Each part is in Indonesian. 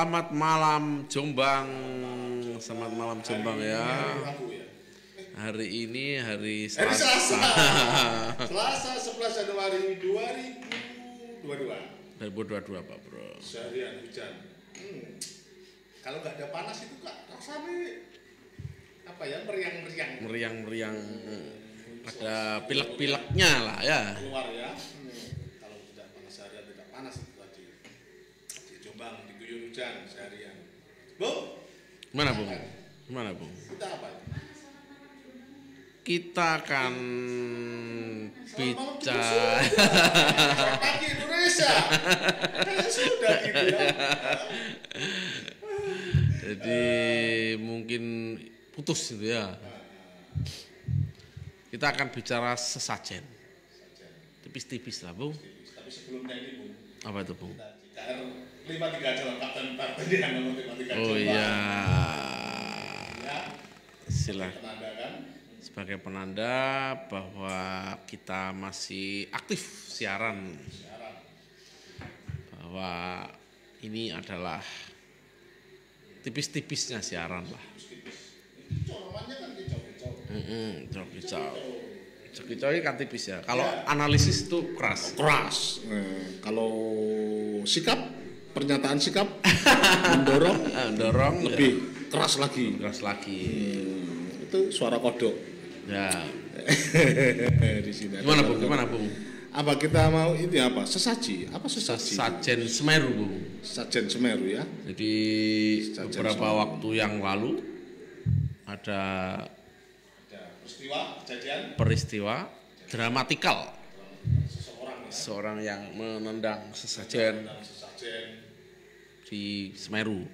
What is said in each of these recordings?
Selamat malam Jombang. Selamat malam Jombang ya. Hari ini hari Selasa. Selasa 11 Januari 2022. 2022 Pak Bro. Seharian hujan. Kalau nggak ada panas itu Kak, rasanya apa ya, meriang-meriang. Meriang-meriang. Ada pilek-pileknya lah ya. Keluar ya. Kalau tidak panas seharian, tidak panas itu tadi. Di Jombang diguyur hujan seharian. Bung. Mana Bung? Mana Bung? Kita apa? Kita akan bicara pagi Indonesia. Sudah gitu ya. Jadi mungkin putus gitu ya. Kita akan bicara sesajen. Tipis-tipis lah Bung. Tapi sebelumnya ini Bung. Apa itu Bung? KR 53 jalan Kapten Partai yang nomor 53 Oh iya. Ya. Silakan. Penanda kan? Sebagai penanda bahwa kita masih aktif siaran, bahwa ini adalah tipis-tipisnya siaran lah. Namanya kan kicau-kicau. Kicau ini kan tipis ya. Kalau analisis itu keras. Kalau sikap, pernyataan sikap mendorong lebih keras lagi. Itu suara kodok. Ya. Di sini. Gimana Bung? Apa kita mau ini apa? Sesaji? Apa sesaji? Sesajen Semeru Bung. Sesajen Semeru ya. Jadi beberapa waktu yang lalu ada peristiwa dramatikal. Seorang yang menendang sesajen di Semeru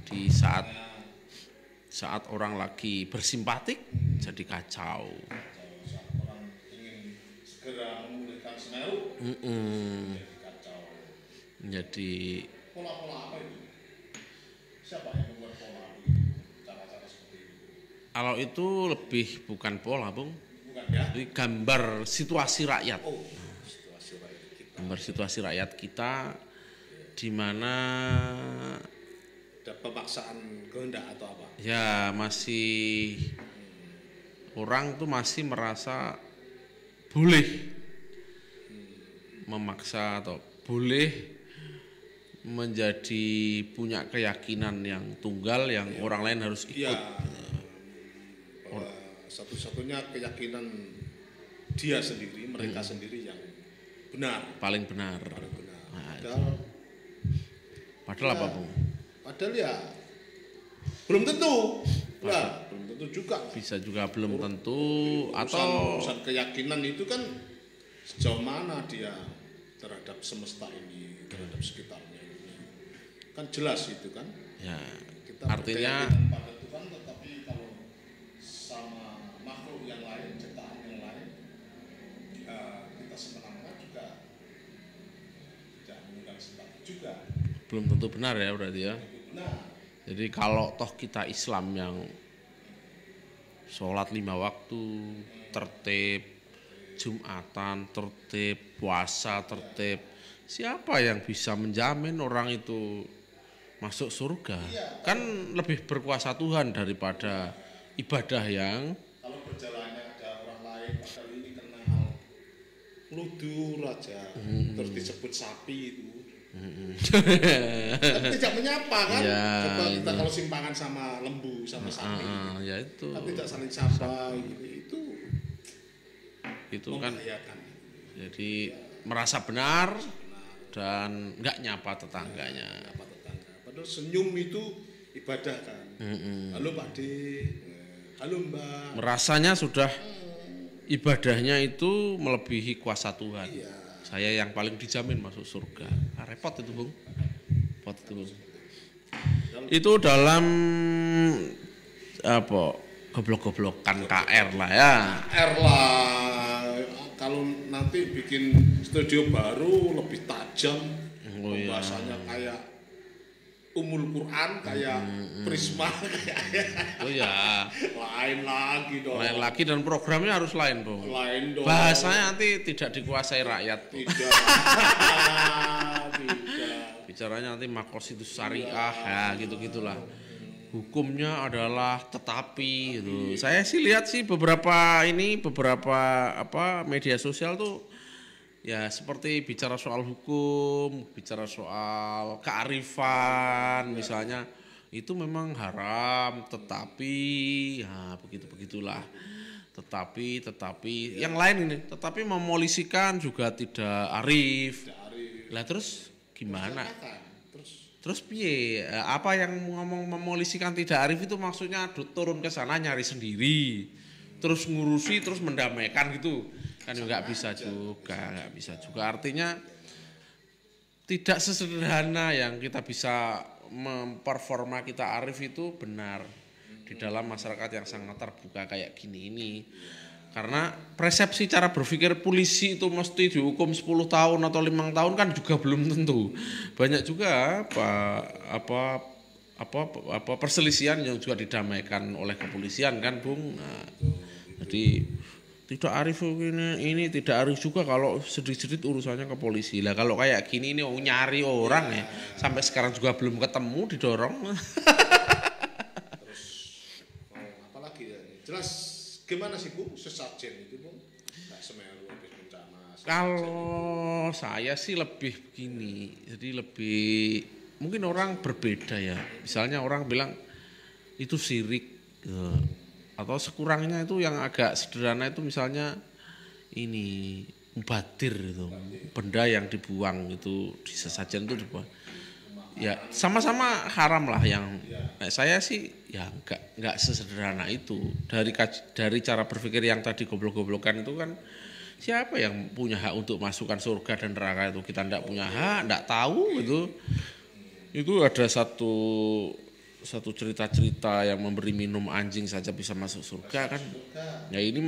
di saat orang lagi bersimpatik jadi kacau. Orang ingin segera memulihkan Semeru, jadi kacau. Jadi Pola-pola apa itu? Siapa yang membuat pola cara-cara seperti itu? kalau itu lebih bukan pola Bung, Bukan ya? ini gambar situasi rakyat. Oh, situasi rakyat kita. Gambar situasi rakyat kita di mana Ada pemaksaan kehendak atau apa? ya masih orang tuh masih merasa boleh memaksa atau boleh menjadi punya keyakinan yang tunggal yang orang lain harus ikut. Bahwa satu-satunya keyakinan dia sendiri, mereka sendiri yang benar. Paling benar. Nah, padahal apa Bung? Padahal ya belum tentu. Nah, belum tentu juga. Bisa juga belum tentu atau urusan keyakinan itu kan sejauh mana dia terhadap semesta ini, terhadap sekitarnya ini. Kan jelas itu kan. ya Kita artinya berkeyakinan pada Tuhan, tetapi kalau sama makhluk yang lain, ciptaan yang lain, kita sebenarnya juga tidak mengundang simpati juga. belum tentu benar ya berarti ya. Nah, Jadi kalau toh kita Islam yang sholat 5 waktu tertib, Jumatan tertib, puasa tertib, siapa yang bisa menjamin orang itu masuk surga? Kan lebih berkuasa Tuhan daripada ibadah yang kalau berjalannya ada orang lain, padahal ini kenal ludur aja, terus disebut sapi itu. Tapi tidak menyapa kan? Ya, Coba kita kalau simpangan sama lembu, sama sapi, ya itu tapi tidak saling sapa, itu kan membahayakan. jadi merasa benar dan nggak nyapa tetangganya. Apa tetangga? Padahal senyum itu ibadah kan. Halo Pak D, halo Mbak. Merasanya sudah ibadahnya itu melebihi kuasa Tuhan. Iya. Saya yang paling dijamin masuk surga. Nah, repot itu Bung. Repot itu Bung. Itu dalam apa? Goblok-goblokan KR lah ya. KR lah. Kalau nanti bikin studio baru lebih tajam, pembahasannya kayak Umul Quran, kayak Prisma, Oh ya. lain lagi dong. Lain lagi dan programnya harus lain Bung. Lain dong. Bahasanya nanti tidak dikuasai rakyat. Tidak. bicaranya nanti makosidus syariah ya gitu-gitulah. Hukumnya adalah tetapi gitu. Saya sih lihat sih beberapa media sosial tuh ya seperti bicara soal hukum, bicara soal kearifan misalnya itu memang haram, tetapi ya begitulah. Tetapi yang lain ini, tetapi memolisikan juga tidak arif. Lah terus gimana? Terus piye? Apa yang ngomong memolisikan tidak arif itu maksudnya turun ke sana nyari sendiri, terus ngurusi, terus mendamaikan gitu kan nggak bisa juga. Artinya tidak sesederhana yang kita bisa memperforma kita arif itu benar di dalam masyarakat yang sangat terbuka kayak gini ini. Karena persepsi cara berpikir polisi itu mesti dihukum 10 tahun atau 5 tahun kan juga belum tentu. Banyak juga perselisihan yang juga didamaikan oleh kepolisian kan, Bung. Nah, jadi tidak arif ini tidak arif juga kalau sedikit urusannya ke polisi. Lah kalau kayak gini ini nyari orang ya sampai sekarang juga belum ketemu didorong. Terus apalagi ya? Jelas gimana sih Bu sesajen itu Bu? Nggak Semeru habis bencana. Kalau saya sih lebih begini, jadi lebih mungkin orang berbeda ya. Misalnya orang bilang itu syirik, atau sekurangnya itu yang agak sederhana itu misalnya ini mubadir itu, benda yang dibuang itu di sesajen itu dibuang. Ya sama-sama haram lah yang saya sih ya nggak sesederhana itu dari cara berpikir yang tadi goblok-goblokan itu kan siapa yang punya hak untuk masukkan surga dan neraka itu kita nggak punya hak nggak tahu itu ada satu cerita-cerita yang memberi minum anjing saja bisa masuk surga kan ya ini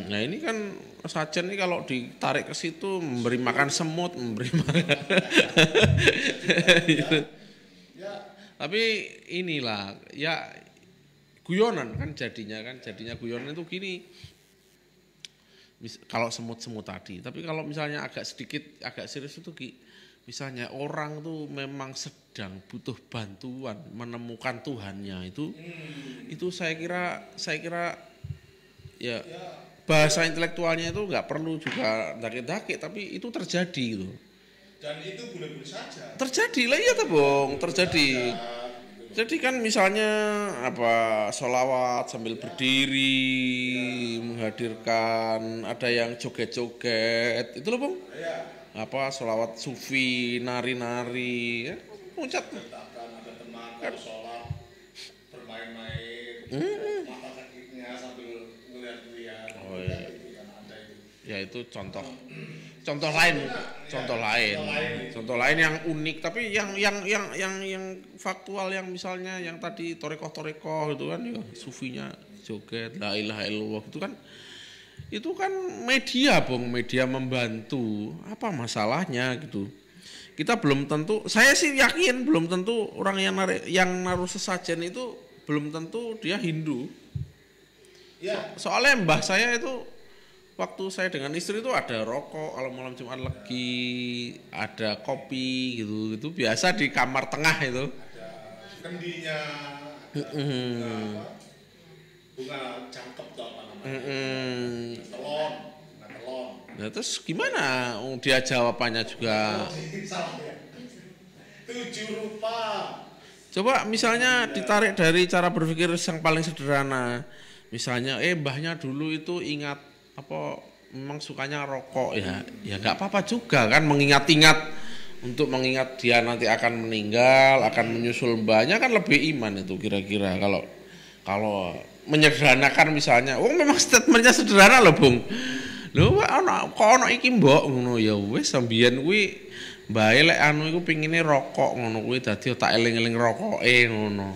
nah ini kan sajen ini kalau ditarik ke situ memberi makan semut, memberi makan. Gitu. Tapi inilah ya guyonan kan jadinya guyonan itu gini. Kalau semut-semut tadi, tapi kalau misalnya agak serius itu misalnya orang tuh memang sedang butuh bantuan menemukan Tuhannya itu saya kira ya bahasa intelektualnya itu nggak perlu juga dakik-dakik tapi itu terjadi gitu. Dan itu boleh-boleh saja. Terjadi lah iya toh Bung, terjadi. Jadi kan misalnya sholawat sambil berdiri menghadirkan ada yang joget-joget itu loh Bung. Sholawat sufi nari-nari ya loncat. Ada teman kalau sholat bermain-main mata kakinya sambil ngeliat-ngeliat. Ya itu contoh lain yang unik tapi yang faktual yang misalnya yang tadi torekoh itu kan ya sufinya joget la ilaha illallah itu kan media Bung, media membantu apa masalahnya gitu. Kita belum tentu, saya sih yakin belum tentu orang yang naruh sesajen itu belum tentu dia Hindu. Soalnya mbah saya itu waktu saya dengan istri itu ada rokok kalau malam Jumat Legi, ada kopi gitu, itu biasa di kamar tengah itu. Ada kendinya, bunga jangkep tuh apa namanya? Telon. Nah terus gimana? Dia jawabannya juga. Salah ya. 7 rupa. Coba misalnya ditarik dari cara berpikir yang paling sederhana. Misalnya mbahnya dulu itu ingat memang sukanya rokok ya nggak apa-apa juga kan mengingat mengingat dia nanti akan meninggal akan menyusul mbahnya kan lebih iman itu kira-kira kalau menyederhanakan misalnya memang statementnya sederhana loh Bung lho kok iki mbok ngono ya wis sambian kuwi mbae lek iku pingine rokok ngono kuwi dadi tak eling-eling rokoke ngono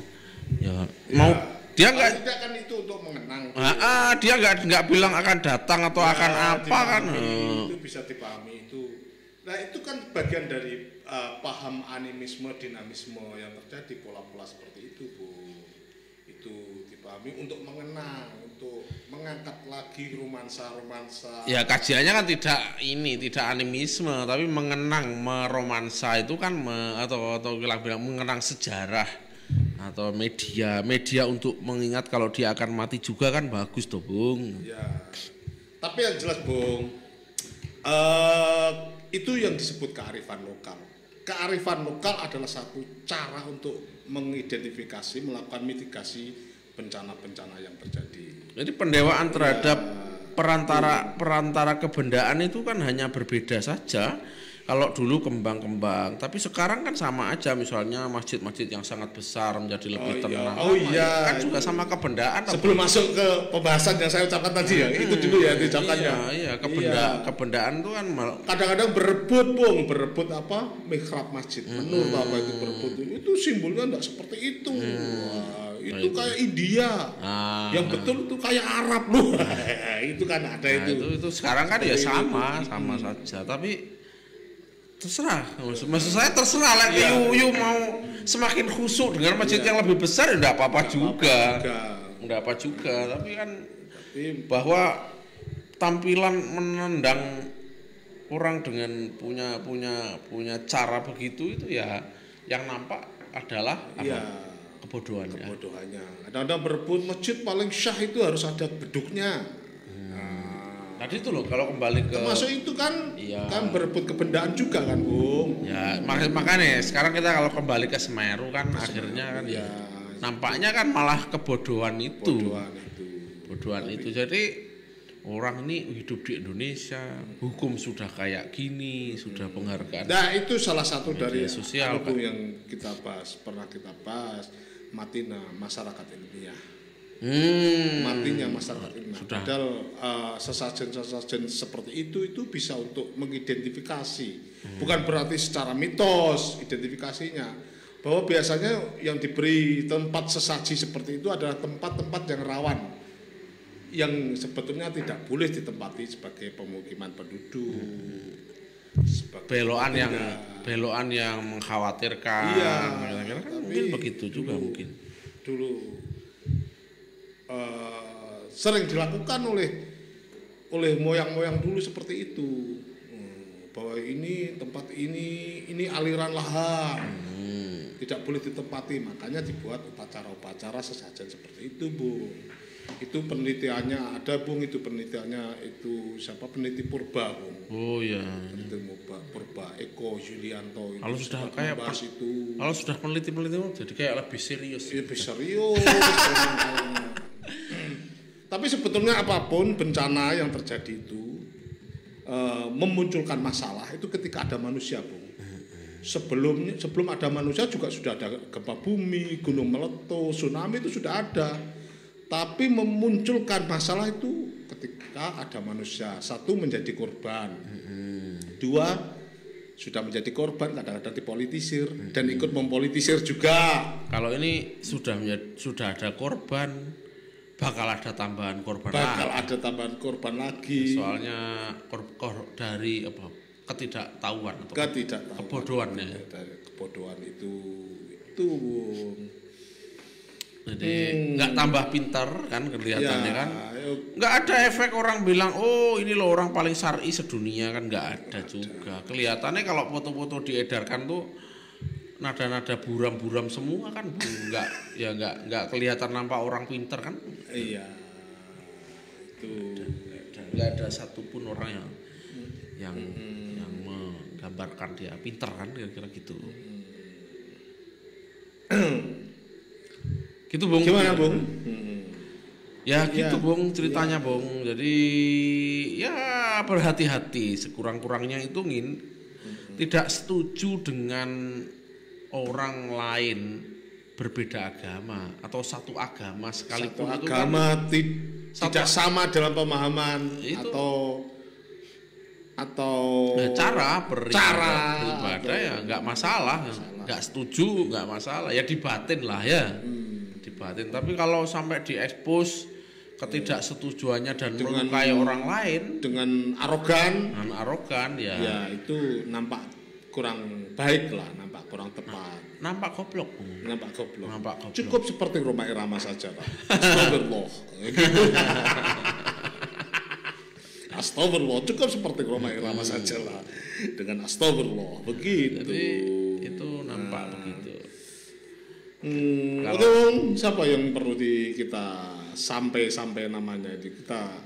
ya mau dia enggak kan itu untuk mengenang. Dia enggak bilang akan datang atau akan apa kan. Itu bisa dipahami itu. Nah, itu kan bagian dari paham animisme, dinamisme yang terjadi pola-pola seperti itu, Bu. itu dipahami untuk mengenang, untuk mengangkat lagi romansa-romansa. Ya kajiannya kan tidak animisme, tapi mengenang, meromansa itu kan atau bilang mengenang sejarah atau media untuk mengingat kalau dia akan mati juga kan bagus toh Bung. Ya. Tapi yang jelas Bung, itu yang disebut kearifan lokal. Kearifan lokal adalah satu cara untuk mengidentifikasi, melakukan mitigasi bencana-bencana yang terjadi. Jadi pendewaan terhadap perantara kebendaan itu kan hanya berbeda saja. Kalau dulu kembang-kembang, tapi sekarang kan sama aja. Misalnya masjid-masjid yang sangat besar menjadi lebih tenang. Iya. Kan juga sama kebendaan. Sebelum masuk ke pembahasan yang saya ucapkan tadi ya, itu dulu ya diucapkannya. Iya, kebendaan itu kan kadang-kadang berebut apa mihrab masjid. Menurut apa itu berebut? Itu simbolnya enggak seperti itu. Wah, itu kayak India. Yang betul itu kayak Arab loh. Itu kan ada itu sekarang kan ya sama saja. Tapi terserah, maksud saya terserah lah. Yu mau semakin khusyuk dengan masjid yang lebih besar ya enggak apa-apa juga. Enggak apa juga, tapi kan bahwa tampilan menendang orang dengan punya cara begitu itu ya yang nampak adalah kebodohannya. Kadang-kadang berebut masjid paling syah itu harus ada beduknya. Tadi itu loh kalau kembali ke termasuk itu kan berebut kebendaan juga kan Bung. Ya makanya sekarang kita kalau kembali ke Semeru kan akhirnya kan ya nampaknya kan malah kebodohan itu. Jadi orang ini hidup di Indonesia, hukum sudah kayak gini, sudah penghargaan. Nah itu salah satu dari sosial hukum yang pernah kita bahas, matinya masyarakat ilmiah. Matinya masyarakat ilmiah. Padahal sesajen seperti itu bisa untuk mengidentifikasi. Bukan berarti secara mitos identifikasinya, bahwa biasanya yang diberi tempat sesaji seperti itu adalah tempat-tempat yang rawan, yang sebetulnya tidak boleh ditempati sebagai pemukiman penduduk. Belokan yang mengkhawatirkan. Kira-kira kan mungkin begitu juga mungkin. Dulu sering dilakukan oleh moyang-moyang dulu seperti itu, bahwa ini tempat ini aliran lahar tidak boleh ditempati, makanya dibuat upacara-upacara sesajen seperti itu Bung. Itu penelitiannya ada Bung, itu penelitiannya itu siapa, peneliti Purba Bung. Oh iya. Peneliti Purba Eko Yulianto itu. Kalau sudah kayak itu. Kalau sudah peneliti jadi kayak lebih serius. Lebih serius. Tapi sebetulnya apapun bencana yang terjadi itu memunculkan masalah itu ketika ada manusia Bung. Sebelum ada manusia juga sudah ada gempa bumi, gunung meletus, tsunami itu sudah ada. Tapi memunculkan masalah itu ketika ada manusia. Satu, menjadi korban. Dua, sudah menjadi korban kadang-kadang dipolitisir dan ikut mempolitisir juga. Kalau ini sudah ada korban, bakal ada tambahan korban lagi. Soalnya dari ketidaktahuan atau kebodohan ya. Dari kebodohan itu. Jadi nggak tambah pintar kan kelihatannya kan. Nggak ada efek orang bilang oh ini loh orang paling syar'i sedunia kan, nggak ada juga. Kelihatannya kalau foto-foto diedarkan tuh nada-nada buram-buram semua kan, nggak kelihatan nampak orang pintar kan. Iya. Itu nggak ada satupun orang yang menggambarkan dia pintar kan, kira-kira gitu. Gitu Bung. Gimana Bung? Ya gitu Bung ceritanya Bung. Jadi ya berhati-hati, sekurang-kurangnya itu tidak setuju dengan orang lain berbeda agama atau satu agama sekalipun satu agama tidak sama dalam pemahaman itu, atau cara beribadah ya nggak masalah, nggak setuju nggak masalah, ya dibatin lah ya. Dibatin. Tapi kalau sampai diekspos ketidaksetujuannya dan melukai orang lain dengan arogan ya itu nampak kurang baik lah, nampak kurang tepat. nampak goblok, Bung. Nampak goblok. Nampak goblok. Cukup seperti Roma Irama saja, Pak. Astagfirullah. Gitu. Astagfirullah, cukup seperti Roma Irama saja lah. Dengan astagfirullah, begitu. Jadi itu nampak begitu. Itu siapa yang perlu kita sampai namanya, kita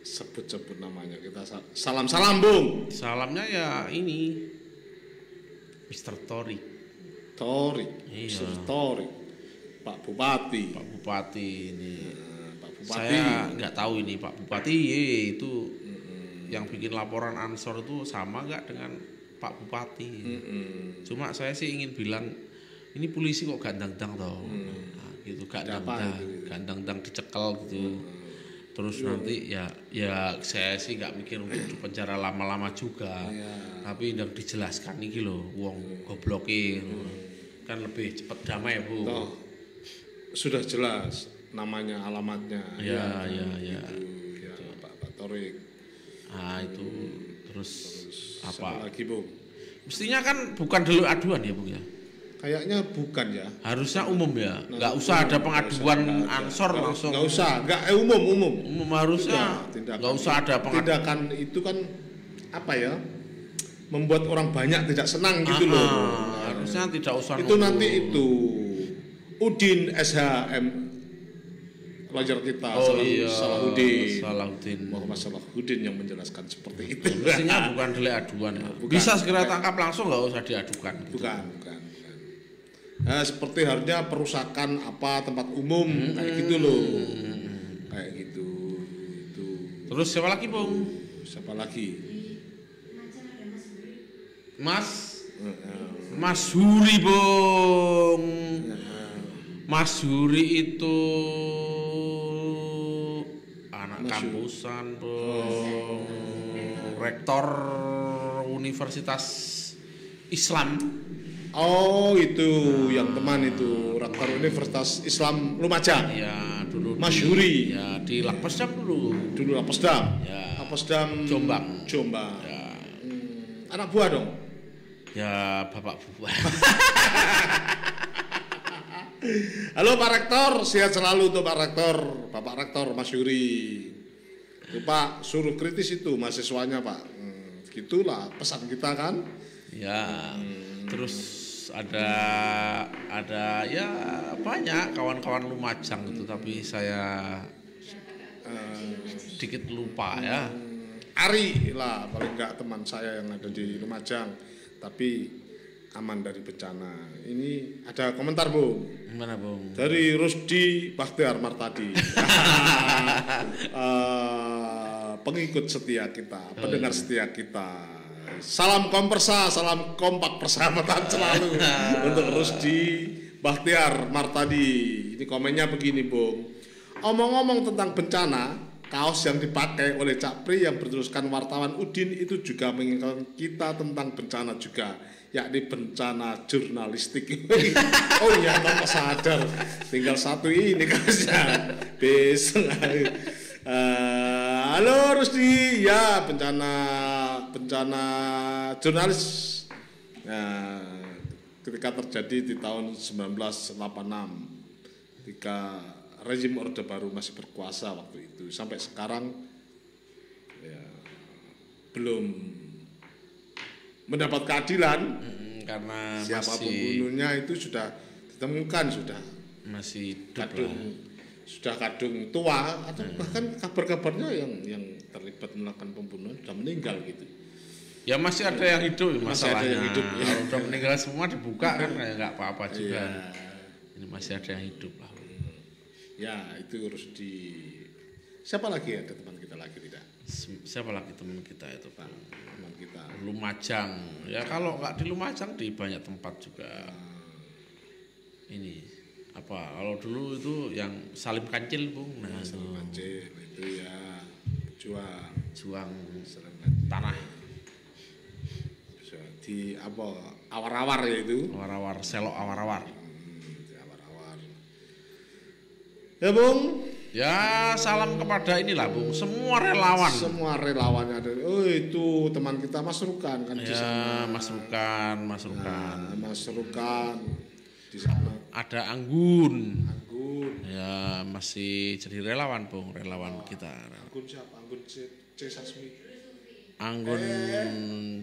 sebut namanya, kita salam Bung. Salamnya ya ini Mr. Torik. Iya. Torik. Pak Bupati. Pak Bupati ini. Pak Bupati. Saya nggak tahu ini Pak Bupati itu yang bikin laporan Ansor itu sama nggak dengan Pak Bupati. Cuma saya sih ingin bilang ini polisi kok gandang-dang toh. Nah, gitu gandang-dang dicekel gitu. Terus nanti ya saya sih nggak mikir untuk di penjara lama-lama juga. Tapi yang dijelaskan nih loh, wong gobloke kan lebih cepat damai, Bu. Toh, sudah jelas namanya, alamatnya. Ya. Gitu. Ya, Pak Torik. Nah, itu terus apa? Lagi, Bung? Mestinya kan bukan dulu aduan ya, Bung ya. Kayaknya bukan ya. Harusnya umum ya. Nggak usah ada pengaduan Ansor langsung. Nggak usah, umum. Umum harusnya. Nggak usah ada pengaduan. Tindakan itu kan apa ya? Membuat orang banyak tidak senang gitu loh. Harusnya tidak usah. Itu nanti itu Udin SHM pelajar kita, Salahuddin Muhammad Salahuddin yang menjelaskan seperti itu. Mestinya bukan delik aduan ya. Bisa segera tangkap langsung, nggak usah diadukan. Bukan. Nah, seperti harusnya perusakan tempat umum kayak gitu loh. Kayak gitu. Itu. Terus siapa lagi, Bung? Siapa lagi? Mas Huri, Bung. Mas Huri itu anak kampusan, Bung. Rektor Universitas Islam. Oh, itu yang teman itu, Rektor Universitas Islam Lumajang. Ya, dulu Mas Huri. Ya, di Lapesdam dulu. Lapesdam. Ya. Lapesdam Jombang. Ya. Anak buah dong. Ya, bapak buah. Halo Pak Rektor, sehat selalu untuk Pak Rektor, Bapak Rektor Mas Huri. Itu Pak, suruh kritis itu mahasiswanya Pak. Gitulah pesan kita kan. Ya. Terus ada ya banyak kawan-kawan Lumajang itu, tapi saya sedikit lupa ya. Ari lah paling enggak teman saya yang ada di Lumajang, tapi aman dari bencana. Ini ada komentar, Bung. Gimana, Bung? Dari Rusdi Bakhtiar Martadi. Pengikut setia kita, pendengar setia kita. Salam kompersa, salam kompak persahabatan selalu untuk Rusdi Bakhtiar Martadi. Ini komennya begini, Bung. Omong-omong tentang bencana, kaos yang dipakai oleh Cak Pri yang bertuliskan wartawan Udin itu juga mengingatkan kita tentang bencana juga, yakni bencana jurnalistik. Oh iya, tanpa sadar. Tinggal satu ini kaosnya. Besok. Halo Rusdi, ya bencana jurnalis. Nah, ketika terjadi di tahun 1986, ketika rezim Orde Baru masih berkuasa waktu itu, sampai sekarang ya, belum mendapat keadilan karena siapa masih pembunuhnya itu sudah ditemukan, sudah masih kadung tua, atau bahkan kabar-kabarnya yang terlibat melakukan pembunuhan sudah meninggal gitu. Ya masih ada yang hidup masalahnya. Masih ada yang hidup, ya. Kalau udah meninggal semua dibuka kan kayak nggak apa-apa juga. Ya. Ini masih ada yang hidup lah. Ya itu harus di. Siapa lagi ada teman kita lagi tidak? Siapa lagi teman kita itu, Pak? Teman kita. Lumajang. Ya kalau nggak di Lumajang di banyak tempat juga. Ini apa? Kalau dulu itu yang Salim Kancil, Bung. Nah, Salim Kancil itu ya juang tanah. Di apa? Awar-awar ya itu. Awar-awar, selok awar-awar. Awar-awar. Ya, Bung. Ya, salam kepada inilah, Bung. Semua relawan. Semua relawannya ada. Oh, itu teman kita Mas Rukan kan ya, di sana. Mas Rukan. Nah, Mas Rukan. di sana. Ada Anggun. Anggun. Ya masih jadi relawan Bung, relawan kita. Anggun siapa? Anggun C Sasmi. Anggun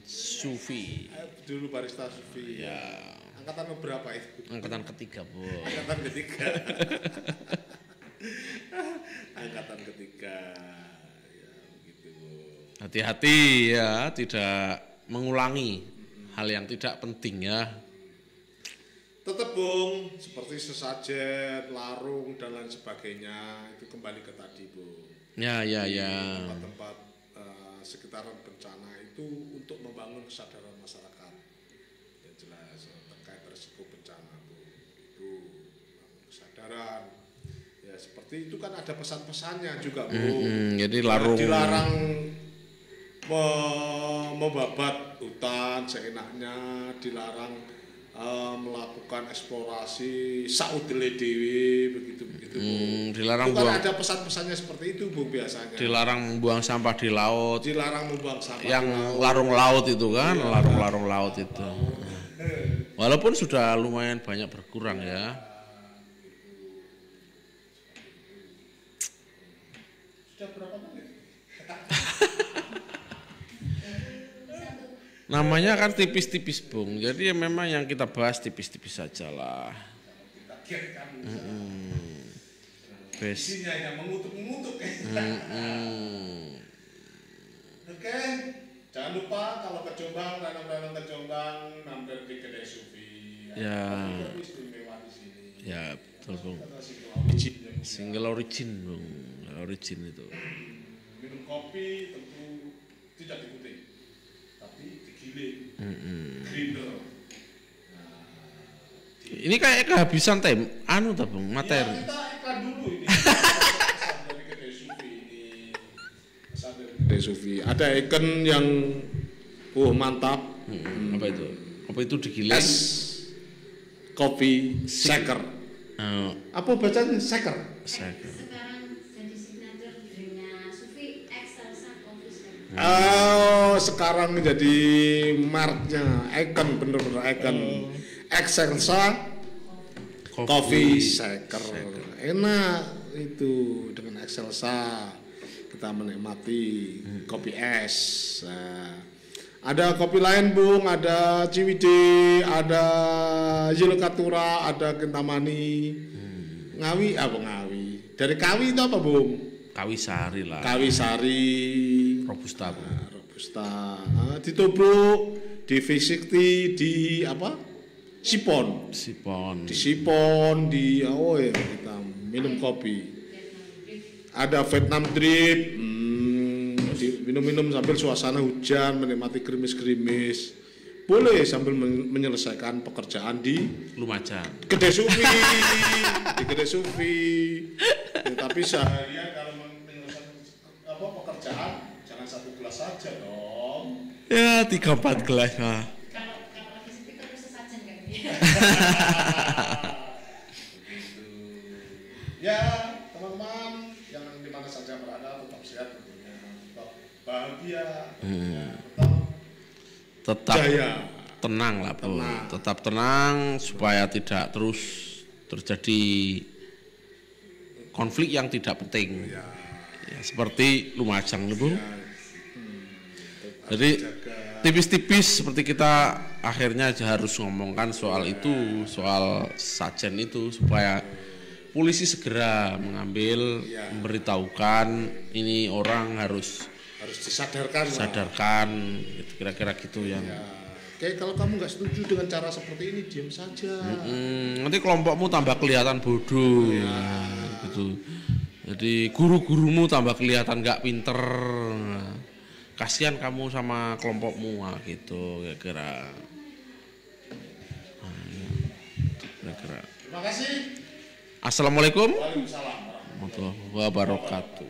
Sufi. Dulu barista Sufi. Ya. Angkatan berapa itu? Angkatan ketiga Bung. Angkatan ketiga. Angkatan ketiga. Ya begitu. Hati-hati ya, tidak mengulangi hal yang tidak penting ya. Tetap Bung, seperti sesajen, larung dan lain sebagainya itu kembali ke tadi Bung. Ya. Tempat-tempat sekitaran bencana itu untuk membangun kesadaran masyarakat. Ya jelas terkait risiko bencana Bung. Itu kesadaran. Ya seperti itu kan ada pesan-pesannya juga Bung. Jadi larung. Dilarang membabat hutan seenaknya, dilarang melakukan eksplorasi saudele dewi begitu dilarang itu kan buang, ada pesan-pesannya seperti itu Bung biasanya. Dilarang buang sampah di laut. Dilarang membuang sampah. Yang larung laut itu kan, larung laut itu. Walaupun sudah lumayan banyak berkurang ya. Sudah berapa menit? Namanya kan tipis-tipis Bung, jadi ya memang yang kita bahas tipis-tipis saja lah. Isinya yang mengutuk-mengutuk. Oke, jangan lupa kalau ke Jombang, danau-danau ke Jombang, mampir di kedai Sufi. Ya. Istimewa di sini. Ya betul Bung. Single origin Bung, origin itu. Minum kopi tentu tidak diputih, tapi digiling. Grinder. Ini kayak kehabisan Bung, materi. Ya, kita iklan dulu ini. Pesan dari kedai Sufi ini. Pesan dari kedai Sufi. Ada ikan yang mantap. Apa itu? Apa itu digiling? Es kopi shaker. Apa bacanya shaker? Shaker. Sekarang jadi signature drinknya Sufi Excelsa Coffee Shaker. Oh, sekarang menjadi marknya icon, bener-bener icon. Excelsa Coffee Shaker. Enak itu dengan Excelsa kita menikmati kopi es. Ada kopi lain Bung, ada Ciwidey, ada Yulkatura, ada Kintamani. Ngawi apa Ngawi? Dari Kawi itu apa Bung? Kawisari lah. Kawisari. Robusta Bung. Robusta. Ditubruk, di V60, di apa? Sipon. Di Sipon, kita minum kopi. Ada Vietnam drip, minum-minum sambil suasana hujan, menikmati gerimis-gerimis. Boleh sambil menyelesaikan pekerjaan di Lumajang. Kedai Sufi, di Kedai Sufi. Ya, tapi seharian kalau menyelesaikan pekerjaan, jangan 1 gelas saja dong. Ya 3-4 gelas lah. Ya teman-teman yang di mana saja berada tetap sehat tentunya, tetap bahagia, tetap jaya. Tenang lah Bu, tetap tenang supaya tidak terus terjadi konflik yang tidak penting. Ya, seperti Lumajang Bu. Jadi tipis-tipis seperti kita akhirnya harus ngomongkan soal itu, soal sajen itu supaya polisi segera mengambil, memberitahukan ini orang harus disadarkan, gitu, kira-kira gitu yang. Oke, kalau kamu nggak setuju dengan cara seperti ini, diam saja. Nanti kelompokmu tambah kelihatan bodoh, gitu. Jadi guru-gurumu tambah kelihatan nggak pinter. Kasihan kamu sama kelompokmu gitu kira-kira. Terima kasih. Assalamualaikum Waalaikumsalam warahmatullahi wabarakatuh.